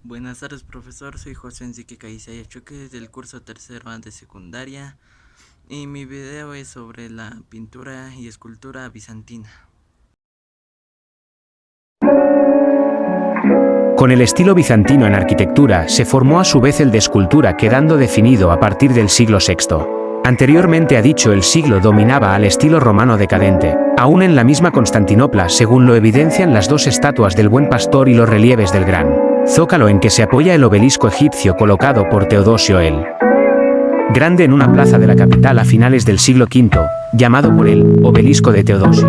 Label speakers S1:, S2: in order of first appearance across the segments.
S1: Buenas tardes, profesor. Soy José Enrique Caiceya Choque del curso tercero A de secundaria y mi video es sobre la pintura y escultura bizantina.
S2: Con el estilo bizantino en arquitectura se formó a su vez el de escultura, quedando definido a partir del siglo VI. Anteriormente a dicho el siglo dominaba al estilo romano decadente, aún en la misma Constantinopla, según lo evidencian las dos estatuas del Buen Pastor y los relieves del gran zócalo en que se apoya el obelisco egipcio colocado por Teodosio el Grande en una plaza de la capital a finales del siglo V, llamado por él Obelisco de Teodosio.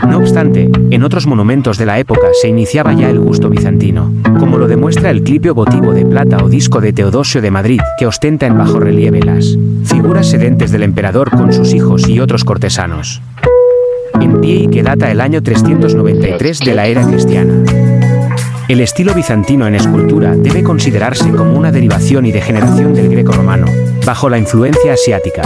S2: No obstante, en otros monumentos de la época se iniciaba ya el gusto bizantino, como lo demuestra el clipio votivo de plata o disco de Teodosio de Madrid, que ostenta en bajorrelieve las figuras sedentes del emperador con sus hijos y otros cortesanos, en pie y que data el año 393 de la era cristiana. El estilo bizantino en escultura debe considerarse como una derivación y degeneración del greco-romano, bajo la influencia asiática.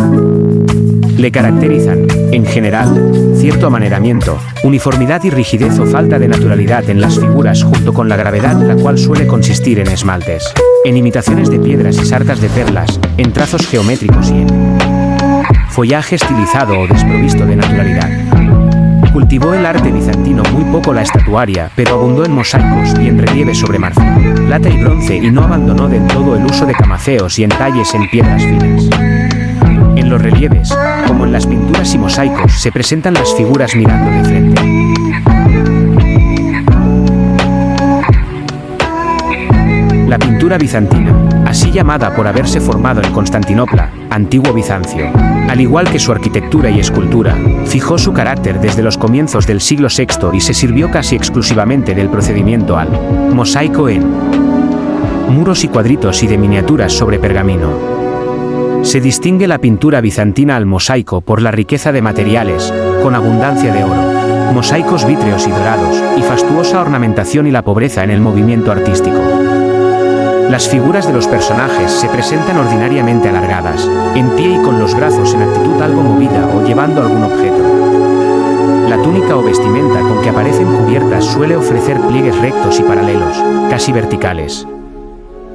S2: Le caracterizan, en general, cierto amaneramiento, uniformidad y rigidez o falta de naturalidad en las figuras, junto con la gravedad, la cual suele consistir en esmaltes, en imitaciones de piedras y sartas de perlas, en trazos geométricos y en follaje estilizado o desprovisto de naturalidad. Cultivó el arte bizantino muy poco la estatuaria, pero abundó en mosaicos y en relieves sobre marfil, plata y bronce, y no abandonó del todo el uso de camaceos y entalles en piedras finas. En los relieves, como en las pinturas y mosaicos, se presentan las figuras mirando de frente. La pintura bizantina, así llamada por haberse formado en Constantinopla, antiguo Bizancio, al igual que su arquitectura y escultura, fijó su carácter desde los comienzos del siglo VI y se sirvió casi exclusivamente del procedimiento al mosaico en muros y cuadritos y de miniaturas sobre pergamino. Se distingue la pintura bizantina al mosaico por la riqueza de materiales, con abundancia de oro, mosaicos vítreos y dorados, y fastuosa ornamentación y la pobreza en el movimiento artístico. Las figuras de los personajes se presentan ordinariamente alargadas, en pie y con los brazos en actitud algo movida o llevando algún objeto. La túnica o vestimenta con que aparecen cubiertas suele ofrecer pliegues rectos y paralelos, casi verticales.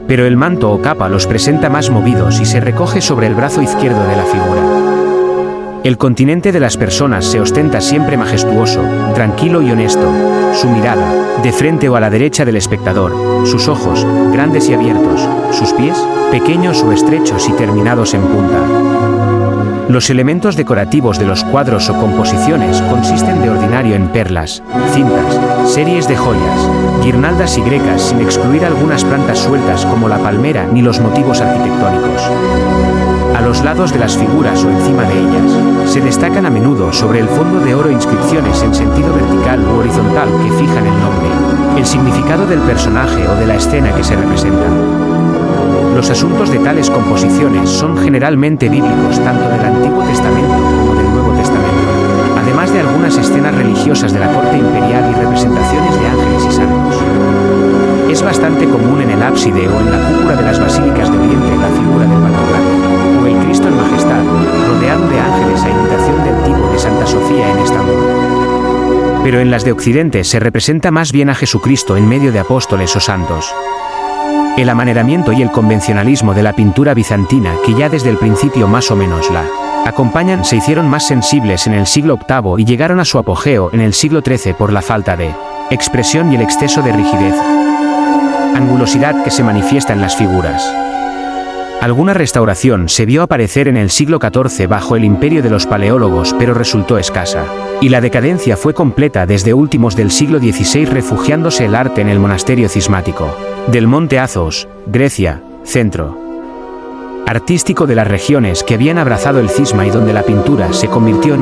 S2: Pero el manto o capa los presenta más movidos y se recoge sobre el brazo izquierdo de la figura. El continente de las personas se ostenta siempre majestuoso, tranquilo y honesto, su mirada, de frente o a la derecha del espectador, sus ojos, grandes y abiertos, sus pies, pequeños o estrechos y terminados en punta. Los elementos decorativos de los cuadros o composiciones consisten de ordinario en perlas, cintas, series de joyas, guirnaldas y grecas, sin excluir algunas plantas sueltas como la palmera ni los motivos arquitectónicos. A los lados de las figuras o encima de ellas, se destacan a menudo sobre el fondo de oro inscripciones en sentido vertical u horizontal que fijan el nombre, el significado del personaje o de la escena que se representa. Los asuntos de tales composiciones son generalmente bíblicos, tanto del Antiguo Testamento como del Nuevo Testamento, además de algunas escenas religiosas de la corte imperial y representaciones de ángeles y santos. Es bastante común en el ábside o en la cúpula de las basílicas de Oriente la figura del Pantocrátor, o el Cristo en majestad, rodeado de ángeles a imitación del tipo de Santa Sofía en Estambul. Pero en las de Occidente se representa más bien a Jesucristo en medio de apóstoles o santos. El amaneramiento y el convencionalismo de la pintura bizantina, que ya desde el principio más o menos la acompañan, se hicieron más sensibles en el siglo VIII y llegaron a su apogeo en el siglo XIII por la falta de expresión y el exceso de rigidez, angulosidad que se manifiesta en las figuras. Alguna restauración se vio aparecer en el siglo XIV bajo el imperio de los paleólogos, pero resultó escasa, y la decadencia fue completa desde últimos del siglo XVI, refugiándose el arte en el monasterio cismático del Monte Athos, Grecia, centro artístico de las regiones que habían abrazado el cisma y donde la pintura se convirtió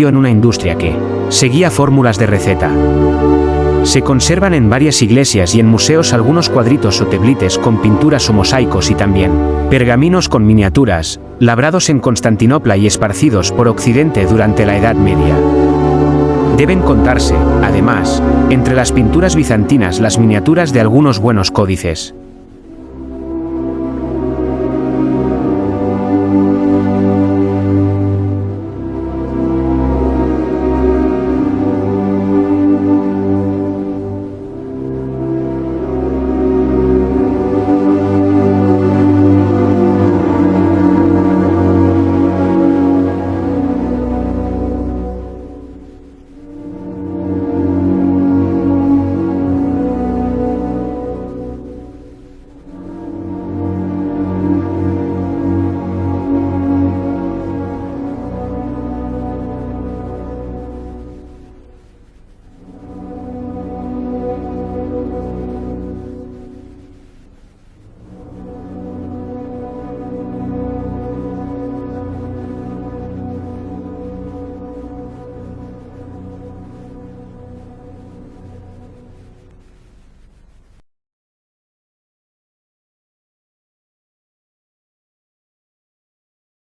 S2: en una industria que seguía fórmulas de receta. Se conservan en varias iglesias y en museos algunos cuadritos o teblites con pinturas o mosaicos y también pergaminos con miniaturas, labrados en Constantinopla y esparcidos por Occidente durante la Edad Media. Deben contarse, además, entre las pinturas bizantinas las miniaturas de algunos buenos códices.